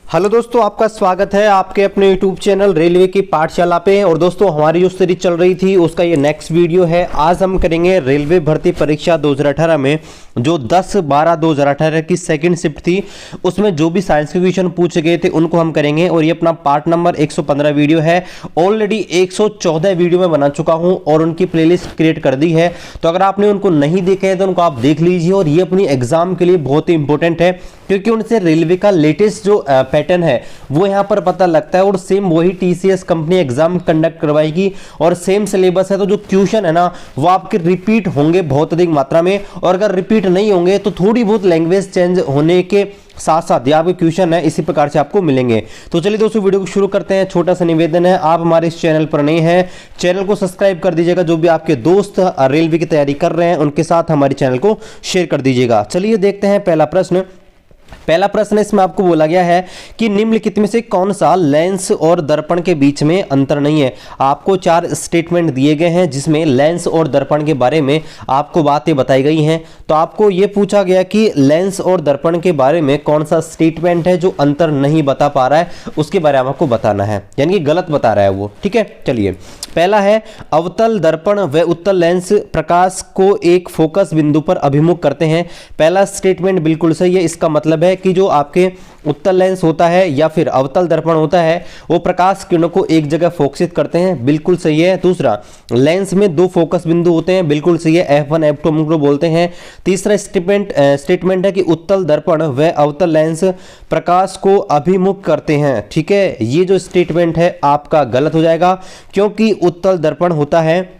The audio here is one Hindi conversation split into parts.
हेलो दोस्तों, आपका स्वागत है आपके अपने यूट्यूब चैनल रेलवे की पाठशाला पे। और दोस्तों, हमारी जो सीरीज चल रही थी उसका ये नेक्स्ट वीडियो है। आज हम करेंगे रेलवे भर्ती परीक्षा 2018 में जो 10/12/2018 की सेकंड शिफ्ट थी, उसमें जो भी साइंस के क्वेश्चन पूछे गए थे उनको हम करेंगे। और ये अपना पार्ट नंबर 115 वीडियो है। ऑलरेडी 114 वीडियो में बना चुका हूँ और उनकी प्लेलिस्ट क्रिएट कर दी है, तो अगर आपने उनको नहीं देखे हैं तो उनको आप देख लीजिए। और ये अपनी एग्जाम के लिए बहुत ही इंपॉर्टेंट है, क्योंकि उनसे रेलवे का लेटेस्ट जो पैटर्न है वो यहां पर पता लगता है। और सेम वही टीसीएस कंपनी एग्जाम कंडक्ट करवाएगी और सेम सिलेबस है, तो जो क्वेश्चन है ना वो आपके रिपीट होंगे बहुत अधिक मात्रा में। और अगर रिपीट नहीं होंगे तो थोड़ी बहुत लैंग्वेज चेंज होने के साथ साथ आपके क्वेश्चन है इसी प्रकार से आपको मिलेंगे। तो चलिए दोस्तों, वीडियो को शुरू करते हैं। छोटा सा निवेदन है, आप हमारे इस चैनल पर नए हैं, चैनल को सब्सक्राइब कर दीजिएगा। जो भी आपके दोस्त रेलवे की तैयारी कर रहे हैं उनके साथ हमारे चैनल को शेयर कर दीजिएगा। चलिए देखते हैं पहला प्रश्न इसमें आपको बोला गया है कि निम्नलिखित में से कौन सा लेंस और दर्पण के बीच में अंतर नहीं है। आपको 4 स्टेटमेंट दिए गए हैं जिसमें लेंस और दर्पण के बारे में आपको बातें बताई गई हैं। तो आपको यह पूछा गया कि लेंस और दर्पण के बारे में कौन सा स्टेटमेंट है जो अंतर नहीं बता पा रहा है, उसके बारे में आपको बताना है, यानी कि गलत बता रहा है वो। ठीक है, चलिए पहला है अवतल दर्पण व उत्तल लेंस प्रकाश को एक फोकस बिंदु पर अभिमुख करते हैं। पहला स्टेटमेंट बिल्कुल सही है। इसका मतलब है कि जो आपके उत्तल लेंस होता है या फिर अवतल दर्पण होता है वो प्रकाश किरणों को एक जगह फोकसित करते हैं, बिल्कुल सही है। दूसरा, लेंस में 2 फोकस बिंदु होते हैं, बिल्कुल सही है, F1 F2 हम लोग बोलते हैं। तीसरा स्टेटमेंट है कि उत्तल दर्पण व अवतल लेंस प्रकाश को अभिमुख करते हैं। ठीक है, ये जो स्टेटमेंट है आपका गलत हो जाएगा, क्योंकि उत्तल दर्पण होता है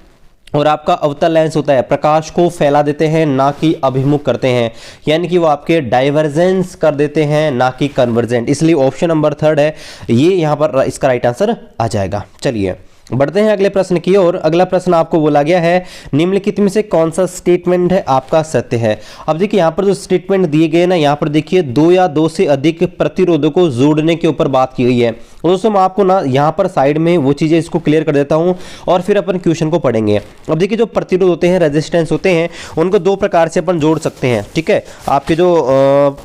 और आपका अवतल लेंस होता है प्रकाश को फैला देते हैं, ना कि अभिमुख करते हैं, यानी कि वो आपके डाइवर्जेंस कर देते हैं, ना कि कन्वर्जेंट। इसलिए ऑप्शन नंबर 3 है ये, यहां पर इसका राइट आंसर आ जाएगा। चलिए बढ़ते हैं अगले प्रश्न की ओर। अगला प्रश्न आपको बोला गया है निम्नलिखित में से कौन सा स्टेटमेंट है आपका सत्य है। अब देखिए यहाँ पर जो स्टेटमेंट दिए गए ना, यहाँ पर देखिए 2 या 2 से अधिक प्रतिरोधों को जोड़ने के ऊपर बात की गई है। दोस्तों मैं आपको ना यहाँ पर साइड में वो चीजें इसको क्लियर कर देता हूँ और फिर अपन क्वेश्चन को पढ़ेंगे। अब देखिए जो प्रतिरोध होते हैं, रेजिस्टेंस होते हैं, उनको 2 प्रकार से अपन जोड़ सकते हैं। ठीक है, आपके जो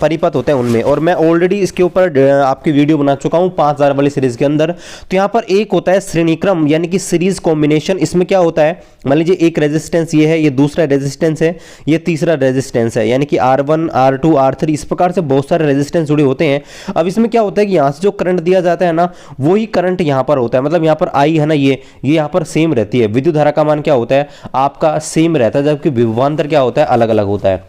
परिपथ होते हैं उनमें, और मैं ऑलरेडी इसके ऊपर आपकी वीडियो बना चुका हूँ 5000 वाली सीरीज के अंदर। तो यहाँ पर एक होता है श्रेणीक्रम, यानी कि सीरीज कॉम्बिनेशन। इसमें क्या होता है, मान लीजिए एक रेजिस्टेंस ये है, ये दूसरा रेजिस्टेंस है, ये तीसरा रेजिस्टेंस है, यानी कि R1 R2 R3 इस प्रकार से बहुत सारे रेजिस्टेंस जुड़े होते हैं। अब इसमें क्या होता है कि यहाँ से जो करंट दिया जाता है ना वही करंट यहाँ पर होता है, मतलब यहाँ पर I है ना, ये यहाँ पर सेम रहती है। विद्युत धारा का मान क्या होता है आपका सेम रहता है, जबकि विभवांतर क्या होता है अलग अलग होता है।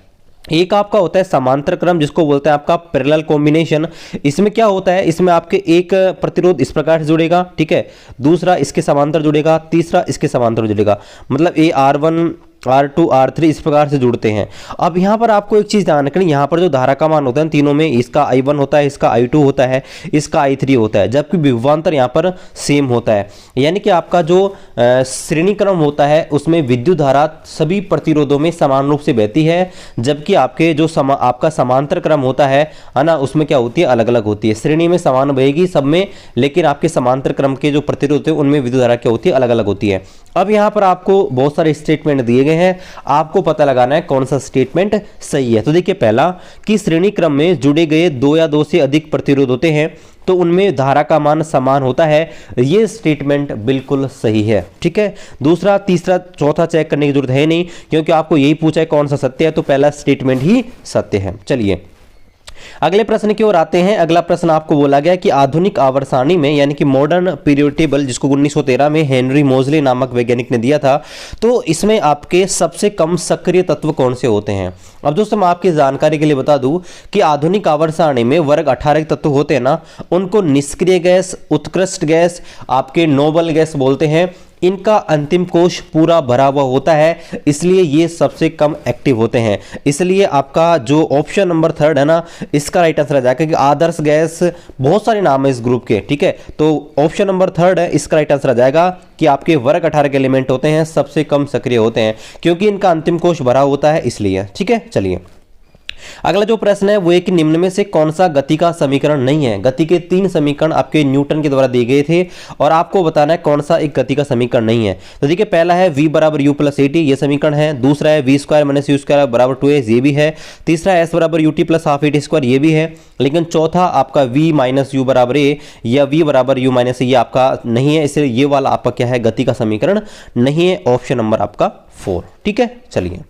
एक आपका होता है समांतर क्रम, जिसको बोलते हैं आपका पैरेलल कॉम्बिनेशन। इसमें क्या होता है, इसमें आपके एक प्रतिरोध इस प्रकार से जुड़ेगा, ठीक है, दूसरा इसके समांतर जुड़ेगा, तीसरा इसके समांतर जुड़ेगा, मतलब ये R1 R2 R3 इस प्रकार से जुड़ते हैं। अब यहाँ पर आपको एक चीज ध्यान रखनी, यहाँ पर जो धारा का मान होता है तीनों में, इसका I1 होता है, इसका I2 होता है, इसका I3 होता है, जबकि विभवांतर यहाँ पर सेम होता है। यानी कि आपका जो श्रेणी क्रम होता है उसमें विद्युत धारा सभी प्रतिरोधों में समान रूप से बहती है, जबकि आपके जो आपका समांतर क्रम होता है ना, उसमें क्या होती है अलग अलग होती है। श्रेणी में समान बहेगी सब में, लेकिन आपके समांतर क्रम के जो प्रतिरोध होते हैं उनमें विद्युत धारा क्या होती है अलग अलग होती है। अब यहाँ पर आपको बहुत सारे स्टेटमेंट दिए गए हैं, आपको पता लगाना है कौन सा स्टेटमेंट सही है। तो देखिए पहला कि श्रेणी क्रम में जुड़े गए 2 या 2 से अधिक प्रतिरोध होते हैं तो उनमें धारा का मान समान होता है, ये स्टेटमेंट बिल्कुल सही है। ठीक है, दूसरा तीसरा चौथा चेक करने की जरूरत है नहीं, क्योंकि आपको यही पूछा है कौन सा सत्य है, तो पहला स्टेटमेंट ही सत्य है। चलिए अगले प्रश्न की ओर आते हैं। अगला प्रश्न आपको बोला गया कि आधुनिक आवर्त सारणी में, यानी कि मॉडर्न पीरियड टेबल, जिसको 1913 में हेनरी मोजले नामक वैज्ञानिक ने दिया था, तो इसमें आपके सबसे कम सक्रिय तत्व कौन से होते हैं। अब दोस्तों मैं आपकी जानकारी के लिए बता दूं कि आधुनिक आवर्त सारणी में वर्ग 18 तत्व होते हैं ना, उनको निष्क्रिय गैस, उत्कृष्ट गैस, आपके नोबल गैस बोलते हैं। इनका अंतिम कोश पूरा भरा हुआ होता है, इसलिए ये सबसे कम एक्टिव होते हैं। इसलिए आपका जो ऑप्शन नंबर 3 है ना, इसका राइट आंसर आ जाएगा, क्योंकि आदर्श गैस बहुत सारे नाम है इस ग्रुप के। ठीक है, तो ऑप्शन नंबर 3 है, इसका राइट आंसर आ जाएगा कि आपके वर्ग 18 के एलिमेंट होते हैं सबसे कम सक्रिय होते हैं, क्योंकि इनका अंतिम कोश भरा होता है इसलिए। ठीक है, चलिए अगला जो प्रश्न है वो है कि निम्न में से कौन सा गति का समीकरण नहीं है। गति के 3 समीकरण आपके न्यूटन के द्वारा दिए गए थे और आपको बताना है कौन सा एक गति का समीकरण नहीं है। तो देखिए पहला है v बराबर यू प्लस ए टी, ये समीकरण है। दूसरा है v square minus u square बराबर 2s, ये भी है। तीसरा है एस बराबर u t plus half a t square, ये भी है। लेकिन चौथा आपका v माइनस यू बराबर ए या v बराबर यू माइनस ए, ये आपका नहीं है, इसलिए ये वाला आपका क्या है, गति का समीकरण नहीं है। ऑप्शन नंबर आपका 4। ठीक है, चलिए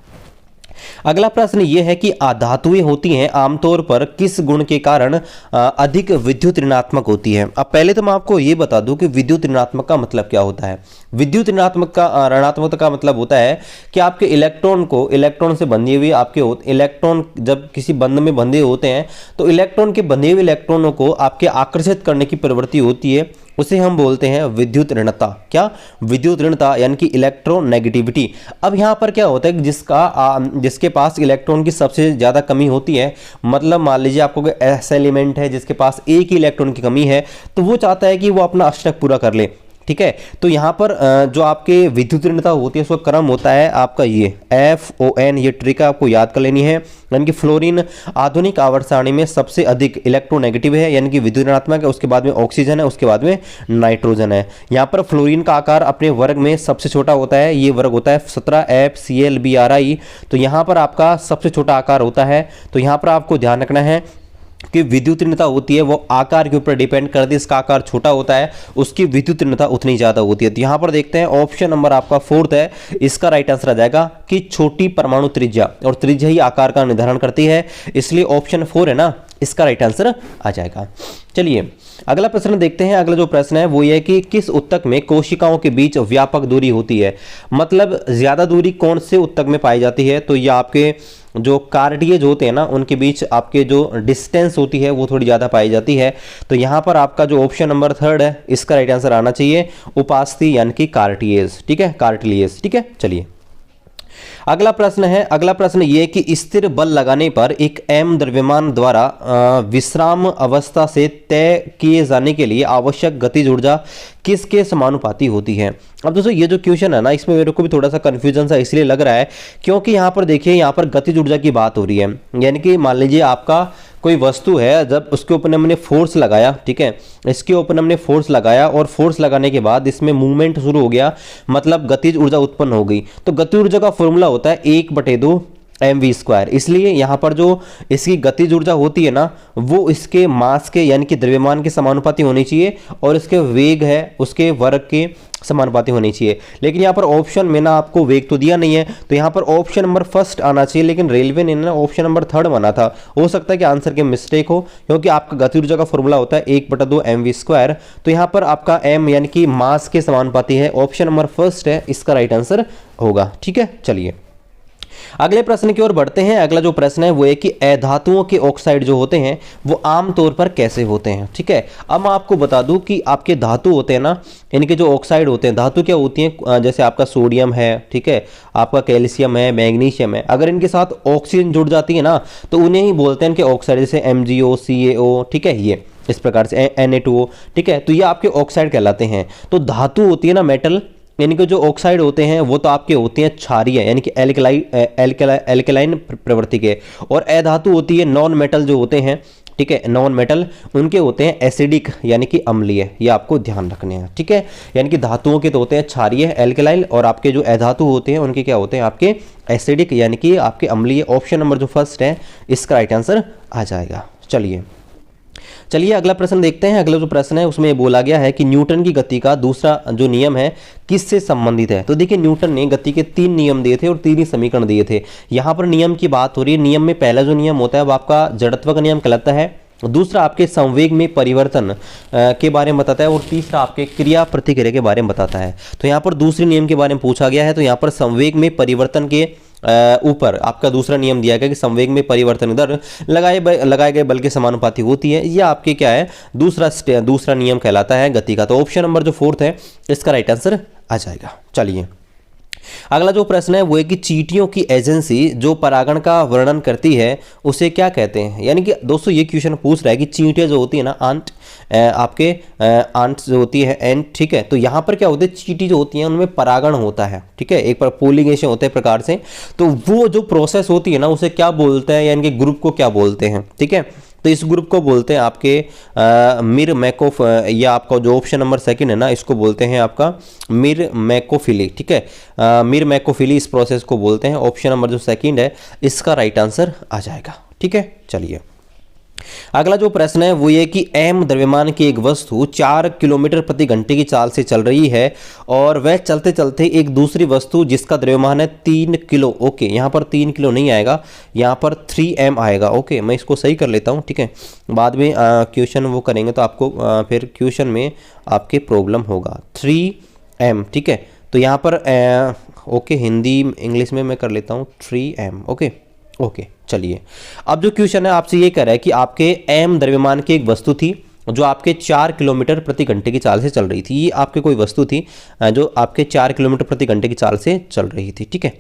अगला प्रश्न यह है कि अधातुएं होती हैं आमतौर पर किस गुण के कारण अधिक विद्युत ऋणात्मक होती है। अब पहले तो मैं आपको यह बता दूं कि विद्युत ऋणात्मक का मतलब क्या होता है। विद्युत ऋणात्मक का मतलब होता है कि आपके इलेक्ट्रॉन से बंधे हुए आपके इलेक्ट्रॉन जब किसी बंध में बंधे होते हैं तो इलेक्ट्रॉन के बंधे हुए इलेक्ट्रॉनों को आपके आकर्षित करने की प्रवृत्ति होती है, उसे हम बोलते हैं विद्युत ऋणता। क्या? विद्युत ऋणता यानी कि इलेक्ट्रोनेगेटिविटी। अब यहाँ पर क्या होता है कि जिसके पास इलेक्ट्रॉन की सबसे ज़्यादा कमी होती है, मतलब मान लीजिए आपको कोई ऐसा एलिमेंट है जिसके पास एक ही इलेक्ट्रॉन की कमी है, तो वो चाहता है कि वो अपना अष्टक पूरा कर ले। ठीक है, तो यहाँ पर जो आपके विद्युत ऋणता होती है उसका क्रम होता है आपका ये FON, ये ट्रिक आपको याद कर लेनी है। यानी कि फ्लोरीन आधुनिक आवर्त सारणी में सबसे अधिक इलेक्ट्रोनेगेटिव है, यानी कि विद्युत ऋणात्मक है। उसके बाद में ऑक्सीजन है, उसके बाद में नाइट्रोजन है। यहाँ पर फ्लोरीन का आकार अपने वर्ग में सबसे छोटा होता है, ये वर्ग होता है 17 FClBr। तो यहाँ पर आपका सबसे छोटा आकार होता है। तो यहाँ पर आपको ध्यान रखना है कि विद्युत ऋणता होती है वो आकार के ऊपर डिपेंड करती है। इसका आकार छोटा होता है, उसकी विद्युत ऋणता उतनी ज़्यादा होती है। तो यहाँ पर देखते हैं ऑप्शन नंबर आपका 4 है, इसका राइट आंसर आ जाएगा कि छोटी परमाणु त्रिज्या, और त्रिज्या ही आकार का निर्धारण करती है, इसलिए ऑप्शन 4 है ना, इसका राइट आंसर आ जाएगा। चलिए अगला प्रश्न देखते हैं। अगला जो प्रश्न है वो ये है कि किस ऊतक में कोशिकाओं के बीच व्यापक दूरी होती है, मतलब ज्यादा दूरी कौन से ऊतक में पाई जाती है। तो ये आपके जो कार्टिलेज होते हैं ना, उनके बीच आपके जो डिस्टेंस होती है वो थोड़ी ज़्यादा पाई जाती है। तो यहाँ पर आपका जो ऑप्शन नंबर 3 है, इसका राइट आंसर आना चाहिए उपास्थि यानी कि कार्टिलेज। ठीक है, कार्टिलेज। ठीक है, चलिए अगला प्रश्न ये कि स्थिर बल लगाने पर एक m द्रव्यमान द्वारा विश्राम अवस्था से तय किए जाने के लिए आवश्यक गतिज ऊर्जा किसके समानुपाती होती है। अब दोस्तों ये जो क्वेश्चन है ना, इसमें मेरे को भी थोड़ा सा कंफ्यूजन सा इसलिए लग रहा है क्योंकि यहाँ पर देखिए, यहाँ पर गतिज ऊर्जा की बात हो रही है। यानी कि मान लीजिए आपका कोई वस्तु है, जब उसके ऊपर हमने फोर्स लगाया, ठीक है, इसके ऊपर हमने फोर्स लगाया और फोर्स लगाने के बाद इसमें मूवमेंट शुरू हो गया, मतलब गतिज ऊर्जा उत्पन्न हो गई। तो गतिज ऊर्जा का फॉर्मूला होता है 1/2 mv²। इसलिए यहाँ पर जो इसकी गतिज ऊर्जा होती है ना, वो इसके मास के यानी कि द्रव्यमान के समानुपाती होनी चाहिए और इसके वेग है उसके वर्ग के समानुपाती होनी चाहिए। लेकिन यहाँ पर ऑप्शन में ना आपको वेग तो दिया नहीं है, तो यहाँ पर ऑप्शन नंबर 1 आना चाहिए, लेकिन रेलवे ने ना ऑप्शन नंबर 3 माना था। हो सकता है कि आंसर के मिस्टेक हो, क्योंकि आपका गति ऊर्जा का फॉर्मूला होता है 1/2 mv²। तो यहाँ पर आपका m यानी कि मास के समानुपाती है, ऑप्शन नंबर 1 है, इसका राइट आंसर होगा। ठीक है, चलिए अगले प्रश्न की ओर बढ़ते हैं। अगला जो प्रश्न है वो है कि अधातुओं के ऑक्साइड जो होते हैं वो आमतौर पर कैसे होते हैं। ठीक है, अब मैं आपको बता दूं कि आपके धातु होते हैं ना, इनके जो ऑक्साइड होते हैं, धातु क्या होती हैं, जैसे आपका सोडियम है, ठीक है, आपका कैल्शियम है, मैग्नीशियम है, अगर इनके साथ ऑक्सीजन जुड़ जाती है ना तो उन्हें ही बोलते हैं इनके ऑक्साइड, जैसे MgO, CaO, ठीक है, ये इस प्रकार से Na2O। ठीक है, तो ये आपके ऑक्साइड कहलाते हैं। तो धातु होती है ना, मेटल, यानी कि जो ऑक्साइड होते हैं वो तो आपके होते हैं क्षारीय यानी कि एल्कलाइन प्रवृत्ति के, और अधातु होती है नॉन मेटल जो होते हैं, ठीक है, नॉन मेटल, उनके होते हैं एसिडिक यानी कि अम्लीय। ये आपको ध्यान रखने हैं। ठीक है, यानी कि धातुओं के तो होते हैं क्षारीय एल्कलाइन, और आपके जो अधातु होते हैं उनके क्या होते हैं, आपके एसिडिक यानी कि आपके अम्लीय। ऑप्शन नंबर जो 1 है, इसका राइट आंसर आ जाएगा। चलिए अगला प्रश्न देखते हैं। अगला जो प्रश्न है उसमें बोला गया है कि न्यूटन की गति का दूसरा जो नियम है किससे संबंधित है। तो देखिए, न्यूटन ने गति के 3 नियम दिए थे और 3 ही समीकरण दिए थे। यहाँ पर नियम की बात हो रही है। नियम में पहला जो नियम होता है वो आपका जड़त्व का नियम कहलाता है, दूसरा आपके संवेग में परिवर्तन के बारे में बताता है, और तीसरा आपके क्रिया प्रतिक्रिया के बारे में बताता है। तो यहाँ पर दूसरे नियम के बारे में पूछा गया है। तो यहाँ पर संवेग में परिवर्तन के ऊपर आपका दूसरा नियम दिया गया कि संवेग में परिवर्तन दर लगाए गए बल के समानुपाती होती है। यह आपके क्या है, दूसरा नियम कहलाता है गति का। तो ऑप्शन नंबर जो 4 है, इसका राइट आंसर आ जाएगा। चलिए अगला जो प्रश्न है वो है कि चींटियों की एजेंसी जो परागण का वर्णन करती है उसे क्या कहते हैं। यानी कि दोस्तों ये क्वेश्चन पूछ रहा है कि चींटियां जो होती है ना आंट, आपके आंट जो होती है एंड, ठीक है, तो यहाँ पर क्या होता है चींटी जो होती है उनमें परागण होता है, ठीक है, एक पर पोलिनेशन होते हैं प्रकार से, तो वो जो प्रोसेस होती है ना उसे क्या बोलते हैं, यानी कि ग्रुप को क्या बोलते हैं, ठीक है। तो इस ग्रुप को बोलते हैं आपके मिर मैकोफ, या आपका जो ऑप्शन नंबर सेकंड है ना इसको बोलते हैं आपका मिर मैकोफिली, ठीक है, मिर मैकोफिली इस प्रोसेस को बोलते हैं। ऑप्शन नंबर जो सेकंड है इसका राइट आंसर आ जाएगा, ठीक है। चलिए अगला जो प्रश्न है वो ये कि एम द्रव्यमान की एक वस्तु 4 किलोमीटर प्रति घंटे की चाल से चल रही है और वह चलते चलते एक दूसरी वस्तु जिसका द्रव्यमान है 3 किलो, ओके, यहाँ पर 3 किलो नहीं आएगा, यहाँ पर 3m आएगा, ओके, मैं इसको सही कर लेता हूँ, ठीक है, बाद में क्वेश्चन वो करेंगे तो आपको फिर क्वेश्चन में आपके प्रॉब्लम होगा। 3m, ठीक है, तो यहाँ पर ओके, हिंदी इंग्लिश में मैं कर लेता हूँ 3m, ओके ओके। चलिए अब जो क्वेश्चन है आपसे ये कह रहा है कि आपके एम द्रव्यमान की एक वस्तु थी जो आपके 4 किलोमीटर प्रति घंटे की चाल से चल रही थी। ये आपके कोई वस्तु थी जो आपके 4 किलोमीटर प्रति घंटे की चाल से चल रही थी, ठीक है।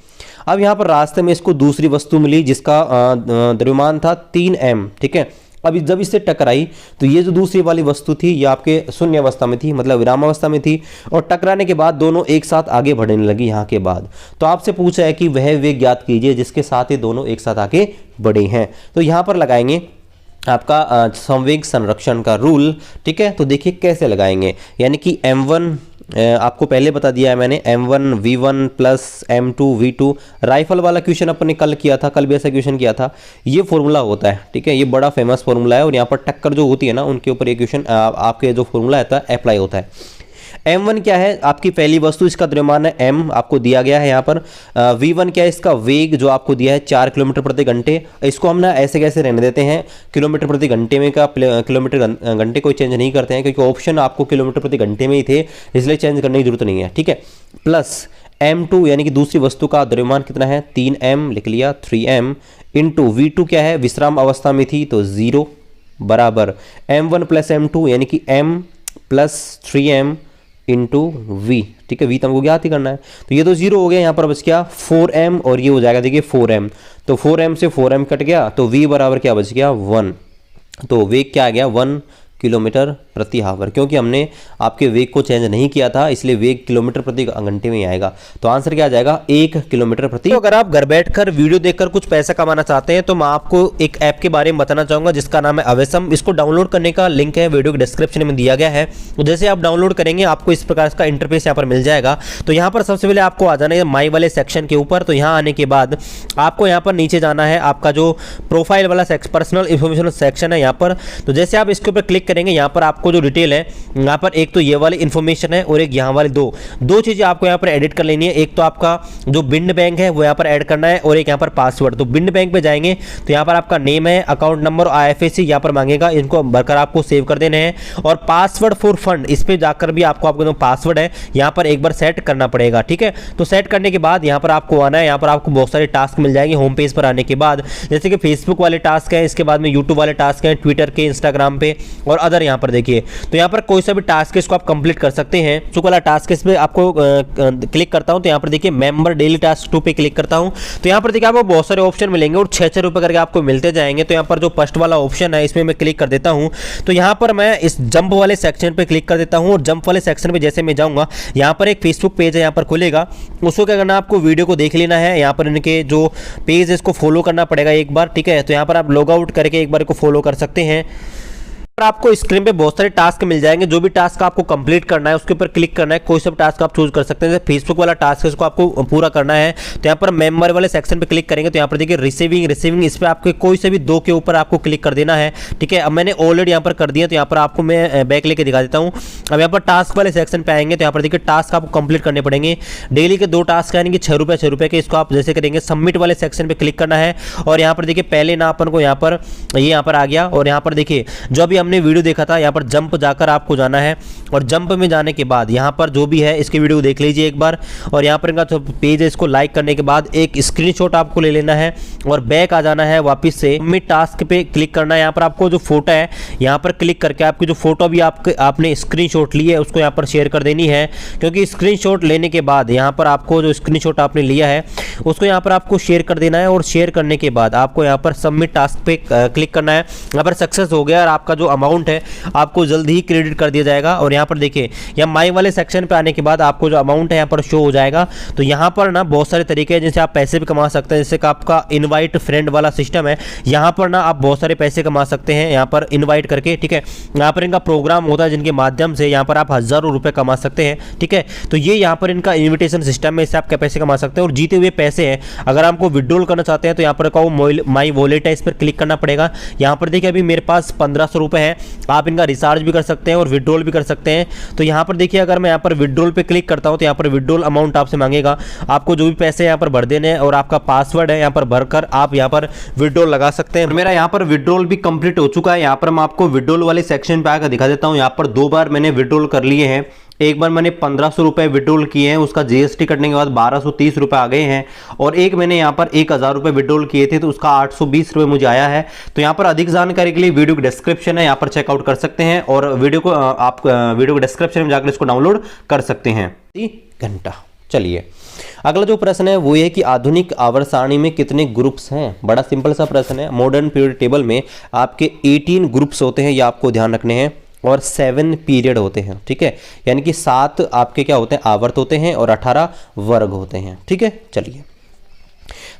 अब यहाँ पर रास्ते में इसको दूसरी वस्तु मिली जिसका द्रव्यमान था 3m, ठीक है। अब जब इससे टकराई तो ये जो दूसरी वाली वस्तु थी ये आपके शून्य अवस्था में थी, मतलब विराम अवस्था में थी, और टकराने के बाद दोनों एक साथ आगे बढ़ने लगी यहाँ के बाद। तो आपसे पूछा है कि वह वेग ज्ञात कीजिए जिसके साथ ये दोनों एक साथ आगे बढ़े हैं। तो यहाँ पर लगाएंगे आपका संवेग संरक्षण का रूल, ठीक है। तो देखिए कैसे लगाएंगे, यानी कि m1 आपको पहले बता दिया है मैंने, m1 v1 plus m2 v2, rifle वाला क्वेश्चन अपन ने कल किया था, कल भी ऐसा क्वेश्चन किया था। ये फॉर्मूला होता है, ठीक है, ये बड़ा फेमस फॉर्मूला है और यहाँ पर टक्कर जो होती है ना उनके ऊपर ये क्वेश्चन आपके जो फॉर्मूला आता है अप्लाई होता है। m1 क्या है, आपकी पहली वस्तु, इसका द्रव्यमान है m, आपको दिया गया है यहाँ पर। v1 क्या है, इसका वेग जो आपको दिया है 4 किलोमीटर प्रति घंटे। इसको हम ना ऐसे कैसे रहने देते हैं, किलोमीटर प्रति घंटे में का किलोमीटर घंटे कोई चेंज नहीं करते हैं क्योंकि ऑप्शन आपको किलोमीटर प्रति घंटे में ही थे, इसलिए चेंज करने की जरूरत नहीं है, ठीक है। प्लस m2 यानी कि दूसरी वस्तु का द्रव्यमान कितना है 3m, लिख लिया 3m, इंटू v2 क्या है, विश्राम अवस्था में थी तो 0, बराबर m1 प्लस m2 यानी कि m plus 3m into we, ठीक है, वी तो हमको ज्ञात ही करना है। तो ये तो 0 हो गया, यहाँ पर बच गया 4m और ये हो जाएगा देखिए 4m, तो 4m से 4m कट गया तो v बराबर क्या बच गया 1। तो वेग क्या आ गया 1 किलोमीटर प्रति हावर, क्योंकि हमने आपके वेग को चेंज नहीं किया था इसलिए वेग किलोमीटर प्रति घंटे में ही आएगा। तो आंसर क्या आ जाएगा 1 किलोमीटर प्रति। तो अगर आप घर बैठकर वीडियो देखकर कुछ पैसा कमाना चाहते हैं तो मैं आपको एक ऐप के बारे में बताना चाहूंगा जिसका नाम है अवेसम। इसको डाउनलोड करने का लिंक है वीडियो के डिस्क्रिप्शन में दिया गया है। तो जैसे आप डाउनलोड करेंगे आपको इस प्रकार का इंटरफेस यहाँ पर मिल जाएगा। तो यहाँ पर सबसे पहले आपको आ जाना है माई वाले सेक्शन के ऊपर। तो यहाँ आने के बाद आपको यहाँ पर नीचे जाना है, आपका जो प्रोफाइल वाला पर्सनल इन्फॉर्मेशन सेक्शन है यहाँ पर। तो जैसे आप इसके ऊपर क्लिक करेंगे यहाँ पर आपको जो डिटेल है यहाँ पर एक तो ये वाली इन्फॉर्मेशन है और एक यहाँ वाली दो चीजें आपको यहाँ पर एडिट कर लेनी है। एक तो आपका जो बिंड बैंक है वो यहाँ पर ऐड करना है और एक यहाँ पर पासवर्ड। तो बिंड बैंक पे जाएंगे तो यहाँ पर आपका नेम है, अकाउंट नंबर, IFSC यहाँ पर मांगेगा, इनको भरकर आपको सेव कर देने हैं। और पासवर्ड फॉर फंड इस पे जाकर भी आपको आपका जो पासवर्ड है यहाँ पर एक बार सेट करना पड़ेगा, ठीक है। तो सेट करने के बाद यहाँ पर आपको आना है। यहाँ पर आपको बहुत सारे टास्क मिल जाएंगे होम पेज पर आने के बाद, जैसे कि फेसबुक वाले टास्क है, इसके बाद में यूट्यूब वाले टास्क है, ट्विटर के, इंस्टाग्राम पे और अदर। यहाँ पर देखिए तो यहाँ पर कोई सा भी टास्क है इसको आप कंप्लीट कर सकते हैं। जो वाला टास्क है इस पे आपको क्लिक करता हूं तो यहाँ पर देखिए मेंबर डेली टास्क 2 पे क्लिक करता हूं तो यहाँ पर देखिए आपको बहुत सारे ऑप्शन मिलेंगे और 6-6 रुपए करके आपको मिलते जाएंगे। तो यहाँ पर जो फर्स्ट वाला ऑप्शन है इसमें मैं क्लिक कर देता हूँ। तो यहाँ पर मैं इस जंप वाले सेक्शन पे क्लिक कर देता हूँ और जंप वाले सेक्शन पे जैसे मैं जाऊँगा यहाँ पर एक फेसबुक पेज है यहाँ पर खुलेगा। उसको क्या करना है, आपको वीडियो को देख लेना है। यहाँ पर इनके जो पेज है इसको फॉलो करना पड़ेगा एक बार, ठीक है। तो यहाँ पर आप लॉग आउट करके एक बार को फॉलो कर सकते हैं। आपको स्क्रीन पे बहुत सारे टास्क मिल जाएंगे। जो भी टास्क आपको कंप्लीट करना है उसके ऊपर क्लिक करना है, कोई सा टास्क आप चूज कर सकते हैं। जैसे फेसबुक वाला टास्क है इसको आपको पूरा करना है तो यहाँ पर मेंबर वाले सेक्शन पे क्लिक करेंगे तो यहाँ पर देखिए रिसीविंग इस पे आपको कोई से भी 2 के ऊपर आपको क्लिक कर देना है, ठीक है। अब मैंने ऑलरेडी यहाँ पर कर दिया तो यहाँ पर आपको मैं बैक लेके दिखा देता हूँ। अब यहाँ पर टास्क वाले सेक्शन पे आएंगे तो यहाँ पर देखिए टास्क आपको कंप्लीट करने पड़ेंगे। डेली के 2 टास्क आएंगे 6 रुपये के। इसको आप जैसे करेंगे सबमिट वाले सेक्शन पे क्लिक करना है और यहाँ पर देखिए पहले ना अपन को यहाँ पर आ गया और यहाँ पर देखिए जो अभी हमने वीडियो देखा था, यहाँ पर जंप जाकर आपको जाना है और जंप में जाने के बाद यहाँ पर जो भी है इसकी वीडियो देख लीजिए एक बार। और यहाँ पर इनका जो पेज है इसको लाइक करने के बाद एक स्क्रीनशॉट आपको ले लेना है और बैक आ जाना है वापस से सबमिट टास्क पे क्लिक करना है। यहाँ पर आपको जो फोटो है यहाँ पर क्लिक करके आपकी जो फोटो भी आपने स्क्रीनशॉट ली है उसको यहाँ पर शेयर कर देनी है, क्योंकि स्क्रीनशॉट लेने के बाद यहाँ पर आपको जो स्क्रीनशॉट आपने लिया है उसको यहाँ पर आपको शेयर कर देना है। और शेयर करने के बाद आपको यहाँ पर सबमिट टास्क पे क्लिक करना है। यहाँ पर सक्सेस हो गया और आपका जो अमाउंट है आपको जल्द ही क्रेडिट कर दिया जाएगा। और यहाँ पर देखिए यहाँ माई वाले सेक्शन पे आने के बाद आपको जो अमाउंट है यहाँ पर शो हो जाएगा। तो यहाँ पर ना बहुत सारे तरीके हैं जिनसे आप पैसे भी कमा सकते हैं, जैसे कि आपका इनवाइट फ्रेंड वाला सिस्टम है, यहाँ पर ना आप बहुत सारे पैसे कमा सकते हैं यहाँ पर इनवाइट करके, ठीक है। यहाँ पर इनका प्रोग्राम होता है जिनके माध्यम से यहाँ पर आप हज़ारों रुपए कमा सकते हैं, ठीक है। तो ये यहाँ पर इनका इन्विटेशन सिस्टम है, इससे आप क्या पैसे कमा सकते हैं। और जीते हुए पैसे हैं अगर आपको विड्रॉल करना चाहते हैं तो यहाँ पर का माई वॉलेट है, इस पर क्लिक करना पड़ेगा। यहाँ पर देखिए अभी मेरे पास 1500 रुपये है, आप इनका रिचार्ज भी कर सकते हैं और विड्रॉल भी कर सकते हैं। तो यहाँ पर देखिए अगर मैं यहाँ पर विड्रॉल पे क्लिक करता हूँ तो यहाँ पर विड्रॉल अमाउंट आपसे मांगेगा, आपको जो भी पैसे यहाँ पर भर देने हैं और आपका पासवर्ड है यहाँ पर भरकर आप यहाँ पर विड्रॉल लगा सकते हैं। मेरा यहाँ पर विड्रॉल भी कंप्लीट हो चुका है। यहाँ पर मैं आपको विड्रॉल वाले सेक्शन पे आकर दिखा देता हूँ। यहाँ पर 2 बार मैंने विड्रॉल कर लिए हैं। एक बार मैंने 1500 रुपये विड्रॉल किए हैं, उसका जीएसटी कटने के बाद 1230 रुपये आ गए हैं। और एक मैंने यहाँ पर 1000 रुपये विड्रॉल किए थे तो उसका 820 रुपये मुझे आया है। तो यहाँ पर अधिक जानकारी के लिए वीडियो की डिस्क्रिप्शन है, यहाँ पर चेकआउट कर सकते हैं और वीडियो को आप वीडियो के डिस्क्रिप्शन में जाकर इसको डाउनलोड कर सकते हैं। घंटा। चलिए अगला जो प्रश्न है वो ये कि आधुनिक आवर्त सारणी में कितने ग्रुप्स हैं। बड़ा सिंपल सा प्रश्न है। मॉडर्न पीरियड टेबल में आपके 18 ग्रुप्स होते हैं, ये आपको ध्यान रखने हैं, और 7 पीरियड होते हैं, ठीक है। यानी कि 7 आपके क्या होते हैं, आवर्त होते हैं और 18 वर्ग होते हैं, ठीक है। चलिए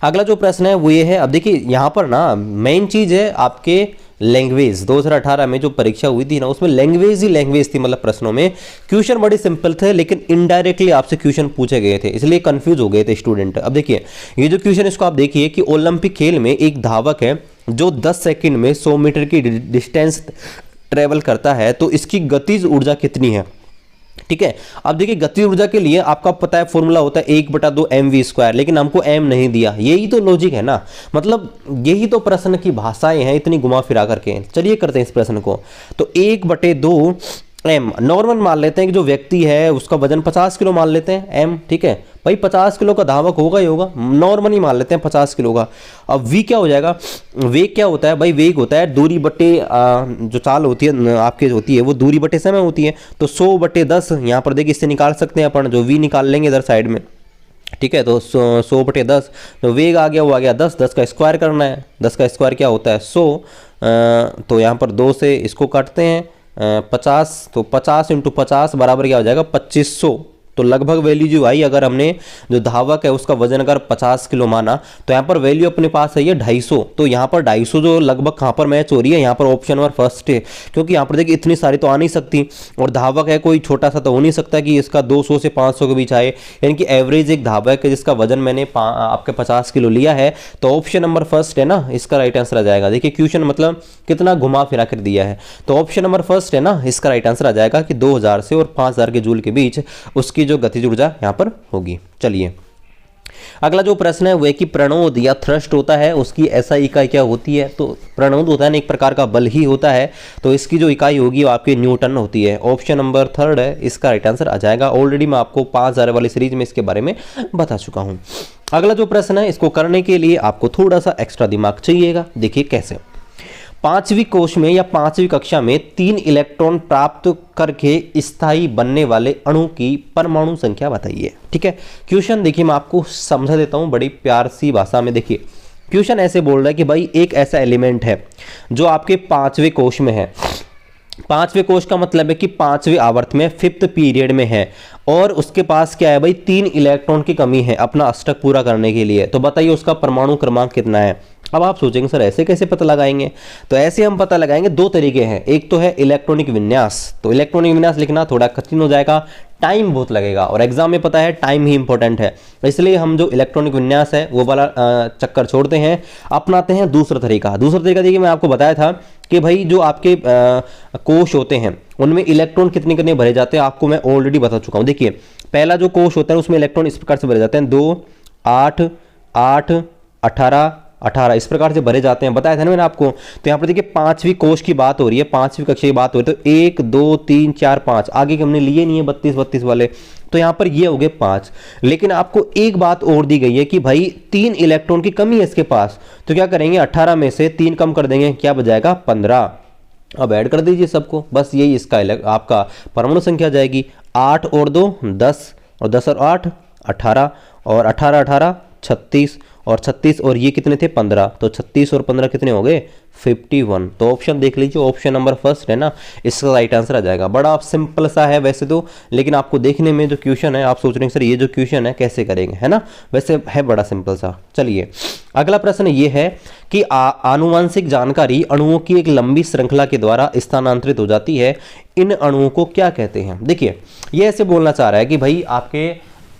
अगला जो प्रश्न है वो ये है। अब देखिए यहाँ पर ना मेन चीज है आपके लैंग्वेज। 2018 में जो परीक्षा हुई थी ना उसमें लैंग्वेज ही लैंग्वेज थी, मतलब प्रश्नों में क्वेश्चन बड़े सिंपल थे लेकिन इनडायरेक्टली आपसे क्वेश्चन पूछे गए थे, इसलिए कंफ्यूज हो गए थे स्टूडेंट। अब देखिए ये जो क्वेश्चन इसको आप देखिए कि ओलंपिक खेल में एक धावक है जो 10 सेकंड में 100 मीटर की डिस्टेंस ट्रेवल करता है, तो इसकी गतिज ऊर्जा कितनी है, ठीक है। अब देखिए गतिज ऊर्जा के लिए आपका पता है फॉर्मूला होता है 1/2 mv², लेकिन हमको m नहीं दिया। यही तो लॉजिक है ना, मतलब यही तो प्रश्न की भाषाएं हैं इतनी घुमा फिरा करके। चलिए करते हैं इस प्रश्न को। तो 1/2 m नॉर्मल मान लेते हैं कि जो व्यक्ति है उसका वजन 50 किलो मान लेते हैं m, ठीक है भाई। 50 किलो का धावक होगा ही होगा, नॉर्मली मान लेते हैं 50 किलो का। अब v क्या हो जाएगा, वेग क्या होता है भाई, वेग होता है दूरी बटे जो चाल होती है आपके होती है वो दूरी बटे समय होती है। तो 100/10 यहाँ पर देखिए इससे निकाल सकते हैं अपन, जो v निकाल लेंगे इधर साइड में, ठीक है। तो 100/10 तो वेग आ गया, वो आ गया 10, 10 का स्क्वायर करना है। 10 का स्क्वायर क्या होता है 100, तो यहाँ पर 2 से इसको काटते हैं 50, तो 50 × 50 बराबर क्या हो जाएगा 2500। तो लगभग वैल्यू जो आई, अगर हमने जो धावक है उसका वजन अगर 50 किलो माना तो यहाँ पर वैल्यू अपने पास है ये 250। तो यहाँ पर 250 जो लगभग कहाँ पर मैच हो रही है, यहाँ पर ऑप्शन नंबर फर्स्ट है, क्योंकि यहाँ पर देखिए इतनी सारी तो आ नहीं सकती और धावक है कोई छोटा सा तो हो नहीं सकता कि इसका 200 से 500 के बीच आए। यानी कि एवरेज एक धावक है जिसका वजन मैंने आपके 50 किलो लिया है, तो ऑप्शन नंबर फर्स्ट है ना, इसका राइट आंसर आ जाएगा। देखिए क्वेश्चन मतलब कितना घुमा फिरा कर दिया है, तो ऑप्शन नंबर फर्स्ट है ना, इसका राइट आंसर आ जाएगा कि 2000 से और 5000 के जूल के बीच उसकी जो गतिज ऊर्जा यहां पर होगी। चलिए अगला जो प्रश्न है वो है कि प्रणोद या थ्रस्ट होता है उसकी एसआई इकाई क्या होती है। तो प्रणोद होता है ना एक प्रकार का बल ही होता है, तो इसकी जो इकाई होगी वो आपकी न्यूटन होती है। ऑप्शन नंबर थर्ड है, इसका राइट आंसर आ जाएगा। ऑलरेडी मैं आपको 5000 वाली सीरीज में इसके बारे में बता चुका हूं। अगला जो प्रश्न है इसको करने के लिए आपको थोड़ा सा एक्स्ट्रा दिमाग चाहिएगा। देखिए कैसे। 5वीं कोश में या 5वीं कक्षा में 3 इलेक्ट्रॉन प्राप्त करके स्थायी बनने वाले अणु की परमाणु संख्या बताइए, ठीक है। क्वेश्चन देखिए मैं आपको समझा देता हूं बड़ी प्यार सी भाषा में। देखिए क्वेश्चन ऐसे बोल रहा है कि भाई एक ऐसा एलिमेंट है जो आपके 5वें कोश में है। 5वें कोश का मतलब है कि 5वें आवर्त में 5th पीरियड में है और उसके पास क्या है भाई 3 इलेक्ट्रॉन की कमी है अपना अष्टक पूरा करने के लिए। तो बताइए उसका परमाणु क्रमांक कितना है। अब आप सोचेंगे सर ऐसे कैसे पता लगाएंगे, तो ऐसे हम पता लगाएंगे। 2 तरीके हैं, एक तो है इलेक्ट्रॉनिक विन्यास। तो इलेक्ट्रॉनिक विन्यास लिखना थोड़ा कठिन हो जाएगा, टाइम बहुत लगेगा और एग्जाम में पता है टाइम ही इंपॉर्टेंट है, इसलिए हम जो इलेक्ट्रॉनिक विन्यास है वो वाला चक्कर छोड़ते हैं, अपनाते हैं दूसरा तरीका। दूसरा तरीका देखिए मैं आपको बताया था कि भाई जो आपके कोश होते हैं उनमें इलेक्ट्रॉन कितने कितने भरे जाते हैं, आपको मैं ऑलरेडी बता चुका हूँ। देखिए पहला जो कोश होता है उसमें इलेक्ट्रॉन इस प्रकार से भरे जाते हैं 2, 8, 8, 18, 18 इस प्रकार से भरे जाते हैं, बताया था ना मैंने आपको। तो यहाँ पर देखिए 5वीं कोष की बात हो रही है, 5वीं कक्षा की बात हो रही है, तो 1 2 3 4 5 आगे के हमने लिए नहीं है 32 वाले, तो यहाँ पर ये हो गए 5। लेकिन आपको एक बात और दी गई है कि भाई 3 इलेक्ट्रॉन की कमी है इसके पास, तो क्या करेंगे 18 में से 3 कम कर देंगे, क्या बच 15। अब ऐड कर दीजिए सबको, बस यही इसका आपका परमाणु संख्या जाएगी। 8 और 2 10 और 10 और 8 18 और 18 18 36 और 36 और ये कितने थे 15, तो 36 और 15 कितने हो गए 51। तो ऑप्शन देख लीजिए, ऑप्शन नंबर फर्स्ट है ना, इसका राइट आंसर आ जाएगा। बड़ा सिंपल सा है वैसे तो, लेकिन आपको देखने में जो क्वेश्चन है आप सोच रहे हैं सर ये जो क्वेश्चन है कैसे करेंगे, है ना, वैसे है बड़ा सिंपल सा। चलिए अगला प्रश्न ये है कि आनुवंशिक जानकारी अणुओं की एक लंबी श्रृंखला के द्वारा स्थानांतरित हो जाती है, इन अणुओं को क्या कहते हैं। देखिए ये ऐसे बोलना चाह रहा है कि भाई आपके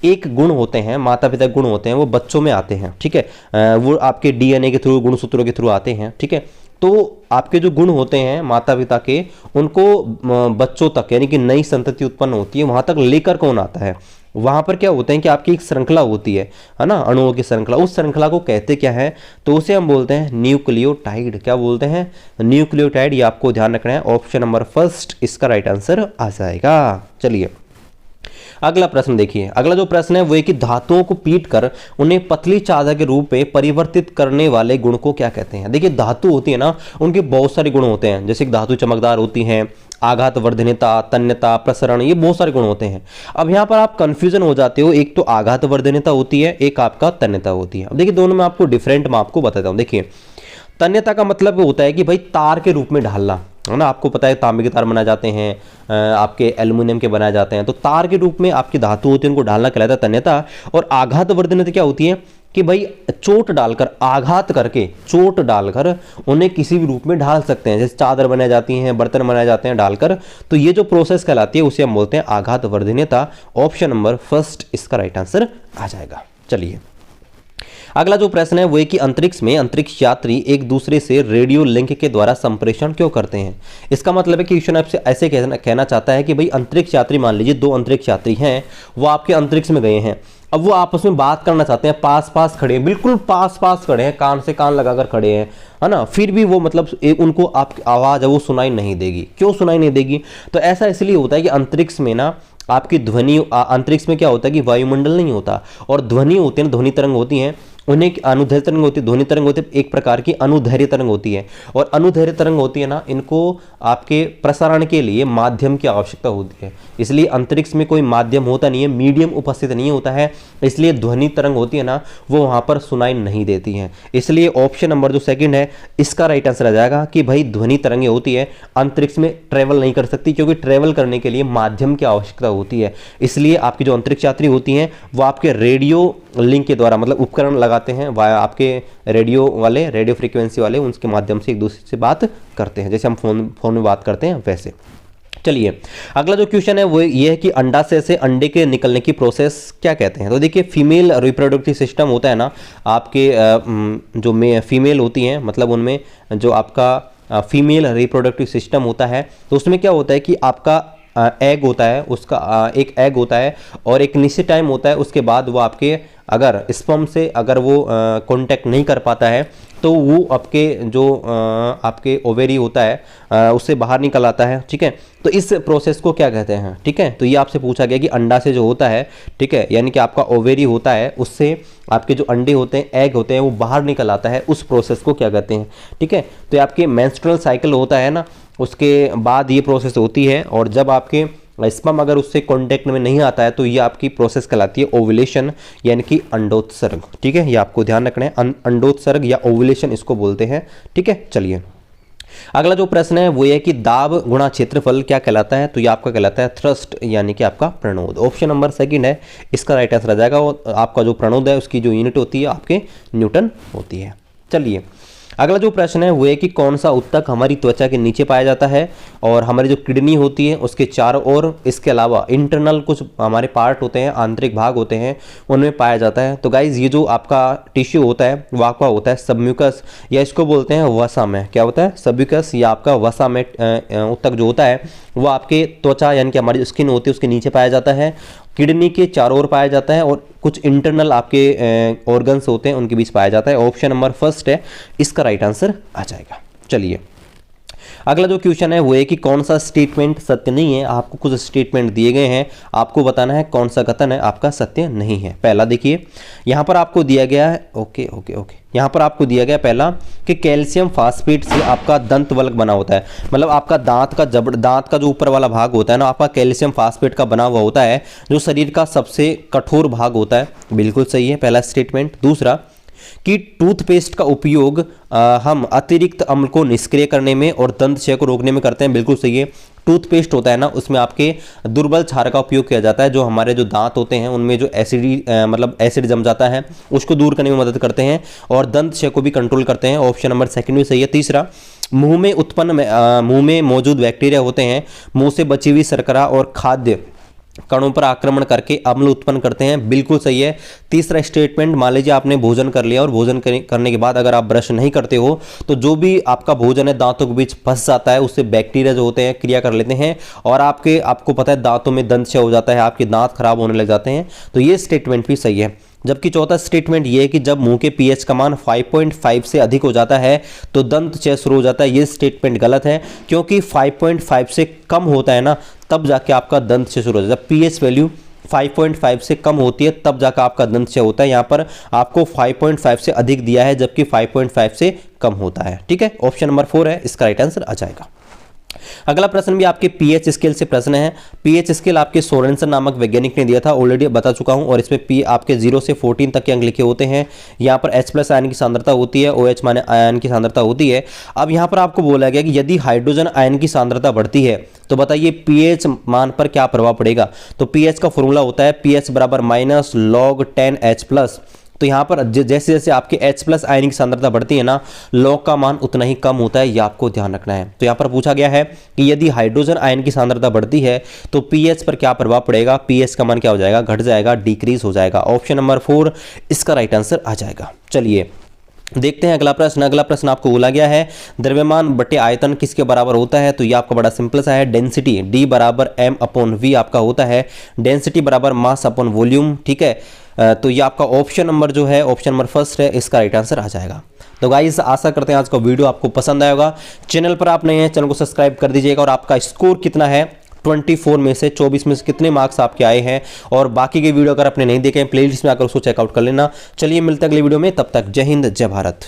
एक गुण होते हैं, माता पिता गुण होते हैं, वो बच्चों में आते हैं, ठीक है, वो आपके डीएनए के थ्रू, गुणसूत्रों के थ्रू आते हैं, ठीक है। तो आपके जो गुण होते हैं माता पिता के, उनको बच्चों तक यानी कि नई संतति उत्पन्न होती है वहां तक लेकर कौन आता है, वहां पर क्या होते हैं कि आपकी एक श्रृंखला होती है ना, अणुओं की श्रृंखला, उस श्रृंखला को कहते क्या है, तो उसे हम बोलते हैं न्यूक्लियोटाइड। क्या बोलते हैं, न्यूक्लियोटाइड। ये आपको ध्यान रखना है, ऑप्शन नंबर फर्स्ट इसका राइट आंसर आ जाएगा। चलिए अगला प्रश्न देखिए, अगला जो प्रश्न है वो है कि धातुओं को पीटकर उन्हें पतली चादर के रूप में परिवर्तित करने वाले गुण को क्या कहते हैं। देखिए धातु होती है ना, उनके बहुत सारे गुण होते हैं, जैसे धातु चमकदार होती हैं, आघात वर्धनीयता, तन्यता, प्रसरण, ये बहुत सारे गुण होते हैं। अब यहाँ पर आप कंफ्यूजन हो जाते हो, एक तो आघात वर्धनीयता होती है, एक आपका तन्यता होती है। अब देखिए दोनों में आपको डिफरेंट मैं आपको बताता हूँ। देखिए तन्यता का मतलब होता है कि भाई तार के रूप में ढालना, है ना, आपको पता है तांबे के तार बनाए जाते हैं, आपके एल्युमिनियम के बनाए जाते हैं, तो तार के रूप में आपकी धातु होती है, उनको ढालना कहलाता है तन्यता। और आघात वर्धनीयता क्या होती है कि भाई चोट डालकर, आघात करके, चोट डालकर उन्हें किसी भी रूप में ढाल सकते हैं, जैसे चादर बनाई जाती हैं, बर्तन बनाए जाते हैं डालकर, तो ये जो प्रोसेस कहलाती है उसे हम बोलते हैं आघात वर्धनीयता। ऑप्शन नंबर फर्स्ट इसका राइट आंसर आ जाएगा। चलिए अगला जो प्रश्न है वो है कि अंतरिक्ष में अंतरिक्ष यात्री एक दूसरे से रेडियो लिंक के द्वारा संप्रेषण क्यों करते हैं। इसका मतलब है कि क्वेश्चन आपसे ऐसे कहना चाहता है कि भाई अंतरिक्ष यात्री, मान लीजिए 2 अंतरिक्ष यात्री हैं, वो आपके अंतरिक्ष में गए हैं, अब वो आपस में बात करना चाहते हैं, पास पास खड़े हैं, बिल्कुल पास पास खड़े हैं, कान से कान लगाकर खड़े हैं, है ना, फिर भी वो मतलब उनको आपकी आवाज़ है वो सुनाई नहीं देगी। क्यों सुनाई नहीं देगी, तो ऐसा इसलिए होता है कि अंतरिक्ष में ना आपकी ध्वनि, अंतरिक्ष में क्या होता है कि वायुमंडल नहीं होता, और ध्वनि होती है, ध्वनि तरंग होती हैं, उन्हें अनुदैर्घ्य तरंग होती है, ध्वनि तरंग होती है, एक प्रकार की अनुदैर्घ्य तरंग होती है, और अनुदैर्घ्य तरंग होती है ना, इनको आपके प्रसारण के लिए माध्यम की आवश्यकता होती है, इसलिए अंतरिक्ष में कोई माध्यम होता नहीं है, मीडियम उपस्थित नहीं होता है, इसलिए ध्वनि तरंग होती है ना वो वहां पर सुनाई नहीं देती हैं। इसलिए ऑप्शन नंबर जो सेकंड है इसका राइट आंसर आ जाएगा कि भाई ध्वनि तरंगें होती है, अंतरिक्ष में ट्रेवल नहीं कर सकती, क्योंकि ट्रेवल करने के लिए माध्यम की आवश्यकता होती है, इसलिए आपकी जो अंतरिक्ष यात्री होती हैं वो आपके रेडियो लिंक के द्वारा, मतलब उपकरण लगाते हैं आपके रेडियो वाले, रेडियो फ्रीक्वेंसी वाले, उनके माध्यम से एक दूसरे से बात करते हैं, जैसे हम फोन में बात करते हैं वैसे। चलिए अगला जो क्वेश्चन है वो ये है कि अंडाशय से अंडे के निकलने की प्रोसेस क्या कहते हैं। तो देखिए फीमेल रिप्रोडक्टिव सिस्टम होता है ना, आपके जो फीमेल होती हैं, मतलब उनमें जो आपका फीमेल रिप्रोडक्टिव सिस्टम होता है, तो उसमें क्या होता है कि आपका एग होता है, उसका एक एग होता है और एक निश्चित टाइम होता है, उसके बाद वो आपके अगर स्पर्म से अगर वो कांटेक्ट नहीं कर पाता है तो वो आपके जो आपके ओवेरी होता है उससे बाहर निकल आता है, ठीक है। तो इस प्रोसेस को क्या कहते हैं, ठीक है। तो ये आपसे पूछा गया कि अंडा से जो होता है, ठीक है, यानी कि आपका ओवेरी होता है, उससे आपके जो अंडे होते हैं, एग होते हैं, वो बाहर निकल आता है, उस प्रोसेस को क्या कहते हैं, ठीक है। तो ये आपके मेंस्ट्रुअल साइकिल होता है ना, उसके बाद ये प्रोसेस होती है, और जब आपके स्पर्म अगर उससे कांटेक्ट में नहीं आता है तो ये आपकी प्रोसेस कहलाती है ओव्यूलेशन, यानी कि अंडोत्सर्ग, ठीक है। ये आपको ध्यान रखना है, अंडोत्सर्ग या ओव्यूलेशन इसको बोलते हैं, ठीक है। चलिए अगला जो प्रश्न है वो ये कि दाब गुणा क्षेत्रफल क्या कहलाता है। तो ये आपका कहलाता है थ्रस्ट, यानी कि आपका प्रणोद। ऑप्शन नंबर सेकंड है इसका राइट आंसर आ जाएगा, और आपका जो प्रणोद है उसकी जो यूनिट होती है आपके न्यूटन होती है। चलिए अगला जो प्रश्न है वो है कि कौन सा उत्तक हमारी त्वचा के नीचे पाया जाता है और हमारी जो किडनी होती है उसके चारों ओर, इसके अलावा इंटरनल कुछ हमारे पार्ट होते हैं, आंतरिक भाग होते हैं, उनमें पाया जाता है। तो गाइज ये जो आपका टिश्यू होता है वो आपका होता है सबम्यूकस, या इसको बोलते हैं वसा में, क्या होता है सबम्यूकस, या आपका वसा में उत्तक जो होता है वो आपके त्वचा यानी कि हमारी स्किन होती है उसके नीचे पाया जाता है। किडनी के चारों ओर पाया जाता है और कुछ इंटरनल आपके ऑर्गन्स होते हैं उनके बीच पाया जाता है। ऑप्शन नंबर फर्स्ट है इसका राइट आंसर आ जाएगा। चलिए अगला जो क्वेश्चन है वो है कि कौन सा स्टेटमेंट सत्य नहीं है। आपको कुछ स्टेटमेंट दिए गए हैं, आपको बताना है कौन सा कथन है आपका सत्य नहीं है। पहला देखिए यहाँ पर आपको दिया गया है, ओके, यहाँ पर आपको दिया गया पहला कि कैल्शियम फास्फेट से आपका दंत वल्क बना होता है, मतलब आपका दांत का जो ऊपर वाला भाग होता है ना, आपका कैल्शियम फास्फेट का बना हुआ होता है, जो शरीर का सबसे कठोर भाग होता है। बिल्कुल सही है पहला स्टेटमेंट। दूसरा कि टूथपेस्ट का उपयोग हम अतिरिक्त अम्ल को निष्क्रिय करने में और दंत क्षय को रोकने में करते हैं। बिल्कुल सही है। टूथपेस्ट होता है ना, उसमें आपके दुर्बल क्षार का उपयोग किया जाता है, जो हमारे जो दांत होते हैं उनमें जो एसिड जम जाता है उसको दूर करने में मदद करते हैं और दंत क्षय को भी कंट्रोल करते हैं। ऑप्शन नंबर सेकंड भी सही है। तीसरा, मुंह में मौजूद बैक्टीरिया होते हैं, मुंह से बची हुई शर्करा और खाद्य कणों पर आक्रमण करके अम्ल उत्पन्न करते हैं। बिल्कुल सही है। तीसरा स्टेटमेंट, मान लीजिए आपने भोजन कर लिया और भोजन करने के बाद अगर आप ब्रश नहीं करते हो तो जो भी आपका भोजन है दांतों के बीच फंस जाता है, उससे बैक्टीरिया जो होते हैं क्रिया कर लेते हैं और आपको पता है दांतों में दंत क्षय हो जाता है, आपके दांत खराब होने लग जाते हैं। तो ये स्टेटमेंट भी सही है। जबकि चौथा स्टेटमेंट ये है कि जब मुंह के पीएच का मान 5.5 से अधिक हो जाता है तो दंत क्षय शुरू हो जाता है। ये स्टेटमेंट गलत है, क्योंकि 5.5 से कम होता है ना तब जाके आपका दंत क्षय शुरू हो जाता है। पीएच वैल्यू 5.5 से कम होती है तब जाकर आपका दंत क्षय होता है। यहाँ पर आपको 5.5 से अधिक दिया है जबकि 5.5 से कम होता है। ठीक है, ऑप्शन नंबर 4 है इसका राइट आंसर आ जाएगा। अगला प्रश्न भी आपके पीएच स्केल से प्रश्न है। पीएच स्केल आपके सोरेनसन नामक वैज्ञानिक ने दिया था, ऑलरेडी बता चुका हूं, और इसमें पी आपके 0 से 14 तक के अंक लिखे होते हैं। यहाँ पर H+ आयन की सांद्रता होती है, OH माने आयन की सांद्रता होती है। अब यहाँ पर आपको बोला गया कि यदि हाइड्रोजन आयन की सांद्रता बढ़ती है तो बताइए पीएच मान पर क्या प्रभाव पड़ेगा। तो पीएच का फॉर्मूला होता है pH बराबर -log 10H+। तो यहाँ पर जैसे जैसे आपके H+ आयन की सांद्रता बढ़ती है ना, लॉग का मान उतना ही कम होता है, ये आपको ध्यान रखना है। तो यहाँ पर पूछा गया है कि यदि हाइड्रोजन आयन की सांद्रता बढ़ती है तो पीएच पर क्या प्रभाव पड़ेगा। पीएच का मान क्या हो जाएगा, घट जाएगा, डिक्रीज हो जाएगा। ऑप्शन नंबर 4 इसका राइट आंसर आ जाएगा। चलिए देखते हैं अगला प्रश्न। अगला प्रश्न आपको बोला गया है द्रव्यमान बटे आयतन किसके बराबर होता है। तो ये आपका बड़ा सिंपल सा है, डेंसिटी D बराबर m/v आपका होता है। डेंसिटी बराबर मास अपॉन वॉल्यूम। ठीक है, तो ये आपका ऑप्शन नंबर जो है, ऑप्शन नंबर फर्स्ट है, इसका राइट आंसर आ जाएगा। तो गाइस आशा करते हैं आज का वीडियो आपको पसंद आएगा। चैनल पर आप नए हैं, चैनल को सब्सक्राइब कर दीजिएगा। और आपका स्कोर कितना है 24 में से 24 में से कितने मार्क्स आपके आए हैं, और बाकी के वीडियो अगर आपने नहीं देखे हैं प्लेलिस्ट में आकर उसको चेकआउट कर लेना। चलिए मिलते हैं अगले वीडियो में, तब तक जय हिंद जय भारत।